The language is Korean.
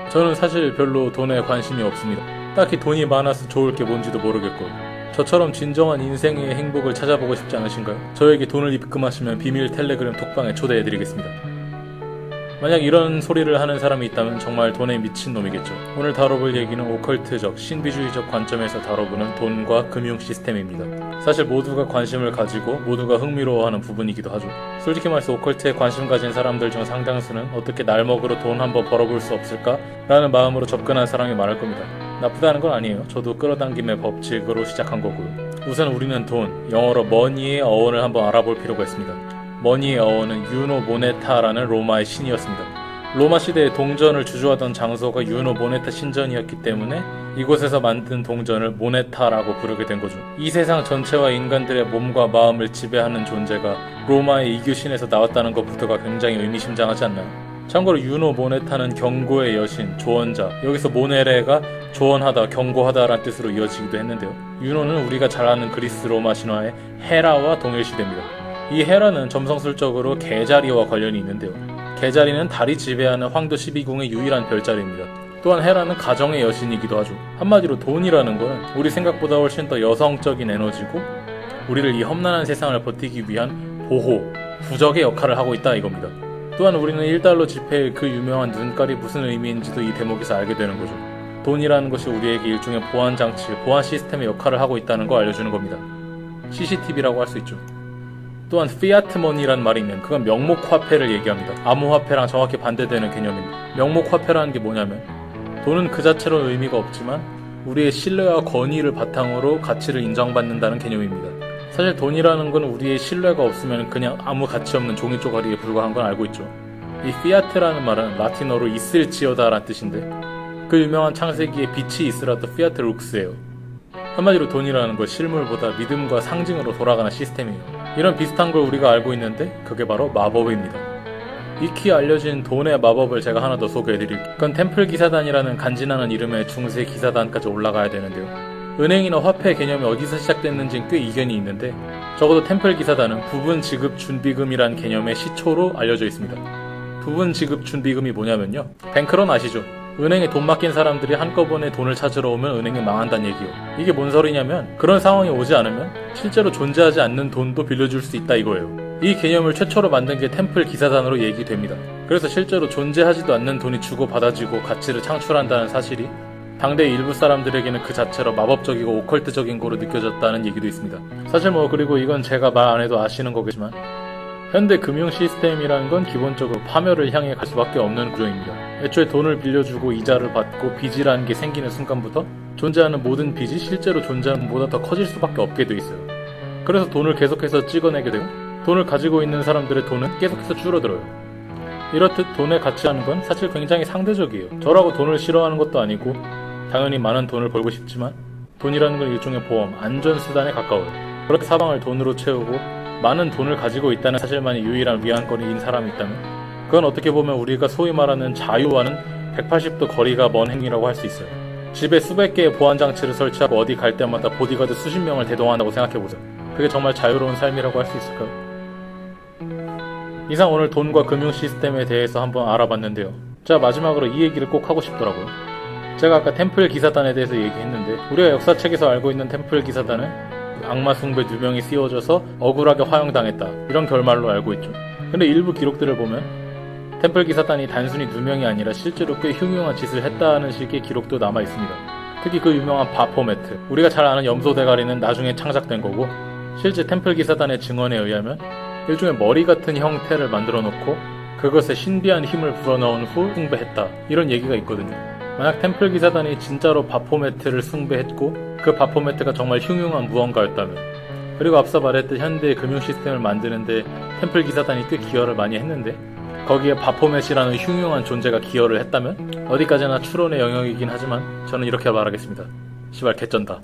저는 사실 별로 돈에 관심이 없습니다. 딱히 돈이 많아서 좋을 게 뭔지도 모르겠고, 저처럼 진정한 인생의 행복을 찾아보고 싶지 않으신가요? 저에게 돈을 입금하시면 비밀 텔레그램 톡방에 초대해드리겠습니다. 만약 이런 소리를 하는 사람이 있다면 정말 돈에 미친 놈이겠죠. 오늘 다뤄볼 얘기는 오컬트적, 신비주의적 관점에서 다뤄보는 돈과 금융 시스템입니다. 사실 모두가 관심을 가지고 모두가 흥미로워하는 부분이기도 하죠. 솔직히 말해서 오컬트에 관심 가진 사람들 중 상당수는 어떻게 날먹으로 돈 한번 벌어볼 수 없을까? 라는 마음으로 접근한 사람이 많을 겁니다. 나쁘다는 건 아니에요. 저도 끌어당김의 법칙으로 시작한 거고요. 우선 우리는 돈, 영어로 머니의 어원을 한번 알아볼 필요가 있습니다. 머니의 어원은 유노 모네타라는 로마의 신이었습니다. 로마 시대에 동전을 주조하던 장소가 유노 모네타 신전이었기 때문에 이곳에서 만든 동전을 모네타라고 부르게 된 거죠. 이 세상 전체와 인간들의 몸과 마음을 지배하는 존재가 로마의 이규신에서 나왔다는 것부터가 굉장히 의미심장하지 않나요? 참고로 유노 모네타는 경고의 여신, 조언자, 여기서 모네레가 조언하다, 경고하다라는 뜻으로 이어지기도 했는데요. 유노는 우리가 잘 아는 그리스 로마 신화의 헤라와 동일시됩니다. 이 헤라는 점성술적으로 개자리와 관련이 있는데요. 개자리는 달이 지배하는 황도 12궁의 유일한 별자리입니다. 또한 헤라는 가정의 여신이기도 하죠. 한마디로 돈이라는 것은 우리 생각보다 훨씬 더 여성적인 에너지고 우리를 이 험난한 세상을 버티기 위한 보호, 부적의 역할을 하고 있다 이겁니다. 또한 우리는 1달러 지폐의 그 유명한 눈깔이 무슨 의미인지도 이 대목에서 알게 되는 거죠. 돈이라는 것이 우리에게 일종의 보안장치, 보안 시스템의 역할을 하고 있다는 걸 알려주는 겁니다. CCTV라고 할 수 있죠. 또한 피아트 머니라는 말이 있는, 그건 명목화폐를 얘기합니다. 암호화폐랑 정확히 반대되는 개념입니다. 명목화폐라는 게 뭐냐면 돈은 그 자체로 의미가 없지만 우리의 신뢰와 권위를 바탕으로 가치를 인정받는다는 개념입니다. 사실 돈이라는 건 우리의 신뢰가 없으면 그냥 아무 가치 없는 종이 쪼가리에 불과한 건 알고 있죠. 이 피아트라는 말은 라틴어로 있을지어다 라는 뜻인데 그 유명한 창세기에 빛이 있으라도 피아트 룩스예요. 한마디로 돈이라는 건 실물보다 믿음과 상징으로 돌아가는 시스템이에요. 이런 비슷한 걸 우리가 알고 있는데 그게 바로 마법입니다. 익히 알려진 돈의 마법을 제가 하나 더 소개해드릴게요. 그건 템플 기사단이라는 간지나는 이름의 중세 기사단까지 올라가야 되는데요. 은행이나 화폐 개념이 어디서 시작됐는지는 꽤 이견이 있는데 적어도 템플 기사단은 부분 지급 준비금이라는 개념의 시초로 알려져 있습니다. 부분 지급 준비금이 뭐냐면요. 뱅크런 아시죠? 은행에 돈 맡긴 사람들이 한꺼번에 돈을 찾으러 오면 은행이 망한다는 얘기요. 이게 뭔 소리냐면 그런 상황이 오지 않으면 실제로 존재하지 않는 돈도 빌려줄 수 있다 이거예요. 이 개념을 최초로 만든 게 템플 기사단으로 얘기됩니다. 그래서 실제로 존재하지도 않는 돈이 주고받아지고 가치를 창출한다는 사실이 당대 일부 사람들에게는 그 자체로 마법적이고 오컬트적인 거로 느껴졌다는 얘기도 있습니다. 사실 그리고 이건 제가 말 안 해도 아시는 거겠지만 현대 금융 시스템이라는 건 기본적으로 파멸을 향해 갈 수밖에 없는 구조입니다. 애초에 돈을 빌려주고 이자를 받고 빚이라는 게 생기는 순간부터 존재하는 모든 빚이 실제로 존재하는 것보다 더 커질 수밖에 없게 돼 있어요. 그래서 돈을 계속해서 찍어내게 되고 돈을 가지고 있는 사람들의 돈은 계속해서 줄어들어요. 이렇듯 돈의 가치라는 건 사실 굉장히 상대적이에요. 저라고 돈을 싫어하는 것도 아니고 당연히 많은 돈을 벌고 싶지만 돈이라는 건 일종의 보험, 안전수단에 가까워요. 그렇게 사방을 돈으로 채우고 많은 돈을 가지고 있다는 사실만이 유일한 위안거리인 사람이 있다면 그건 어떻게 보면 우리가 소위 말하는 자유와는 180도 거리가 먼 행위라고 할 수 있어요. 집에 수백 개의 보안장치를 설치하고 어디 갈 때마다 보디가드 수십 명을 대동한다고 생각해보세요. 그게 정말 자유로운 삶이라고 할 수 있을까요? 이상 오늘 돈과 금융 시스템에 대해서 한번 알아봤는데요. 자, 마지막으로 이 얘기를 꼭 하고 싶더라고요. 제가 아까 템플 기사단에 대해서 얘기했는데 우리가 역사책에서 알고 있는 템플 기사단은 악마 숭배 2명이 씌워져서 억울하게 화형당했다 이런 결말로 알고 있죠. 근데 일부 기록들을 보면 템플 기사단이 단순히 2명이 아니라 실제로 꽤 흉흉한 짓을 했다는 식의 기록도 남아 있습니다. 특히 그 유명한 바포메트, 우리가 잘 아는 염소 대가리는 나중에 창작된 거고 실제 템플 기사단의 증언에 의하면 일종의 머리 같은 형태를 만들어 놓고 그것에 신비한 힘을 불어넣은 후 숭배했다 이런 얘기가 있거든요. 만약 템플 기사단이 진짜로 바포메트를 숭배했고 그 바포메트가 정말 흉흉한 무언가였다면, 그리고 앞서 말했듯 현대의 금융 시스템을 만드는데 템플 기사단이 꽤 기여를 많이 했는데 거기에 바포메트라는 흉흉한 존재가 기여를 했다면 어디까지나 추론의 영역이긴 하지만 저는 이렇게 말하겠습니다. 시발 개쩐다.